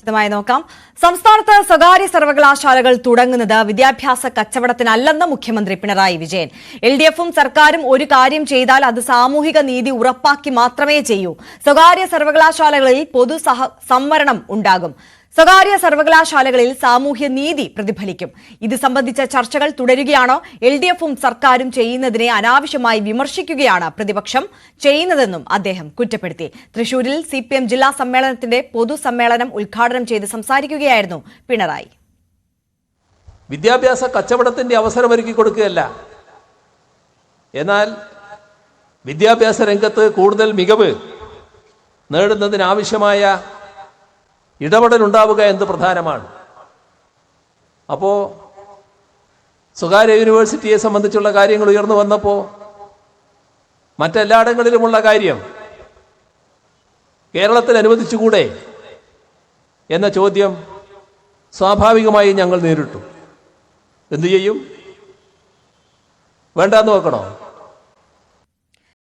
വിശദമായി നോക്കാം. സംസ്ഥാനത്ത് സ്വകാര്യ സർവകലാശാലകൾ തുടങ്ങുന്നത് വിദ്യാഭ്യാസ കച്ചവടത്തിനല്ലെന്ന് മുഖ്യമന്ത്രി പിണറായി വിജയൻ. എൽഡിഎഫും സർക്കാരും ഒരു കാര്യം ചെയ്താൽ അത് സാമൂഹിക നീതി ഉറപ്പാക്കി മാത്രമേ ചെയ്യൂ. സ്വകാര്യ സർവകലാശാലകളിൽ പൊതു സംവരണം ഉണ്ടാകും. സ്വകാര്യ സർവകലാശാലകളിൽ സാമൂഹ്യ നീതി പ്രതിഫലിക്കും. ഇത് സംബന്ധിച്ച ചർച്ചകൾ തുടരുകയാണ്. എൽഡിഎഫും സർക്കാരും ചെയ്യുന്നതിനെ അനാവശ്യമായി വിമർശിക്കുകയാണ് പ്രതിപക്ഷം ചെയ്യുന്നതെന്നും അദ്ദേഹം കുറ്റപ്പെടുത്തി. തൃശൂരിൽ സിപിഎം ജില്ലാ സമ്മേളനത്തിന്റെ പൊതുസമ്മേളനം ഉദ്ഘാടനം ചെയ്ത് സംസാരിക്കുകയായിരുന്നു പിണറായി. വിദ്യാഭ്യാസ കച്ചവടത്തിന്റെ അവസരമൊരുക്കി കൊടുക്കുകയല്ല, എന്നാൽ വിദ്യാഭ്യാസ രംഗത്ത് കൂടുതൽ മികവ് നേടുന്നതിനാവശ്യമായ ഇടപെടൽ ഉണ്ടാവുക എന്ന് പ്രധാനമാണ്. അപ്പോൾ സ്വകാര്യ യൂണിവേഴ്സിറ്റിയെ സംബന്ധിച്ചുള്ള കാര്യങ്ങൾ ഉയർന്നു വന്നപ്പോൾ മറ്റെല്ലായിടങ്ങളിലുമുള്ള കാര്യം കേരളത്തിൽ അനുവദിച്ചുകൂടെ എന്ന ചോദ്യം സ്വാഭാവികമായി ഞങ്ങൾ നേരിട്ടു. എന്തു ചെയ്യും? വേണ്ടാന്ന് നോക്കണോ?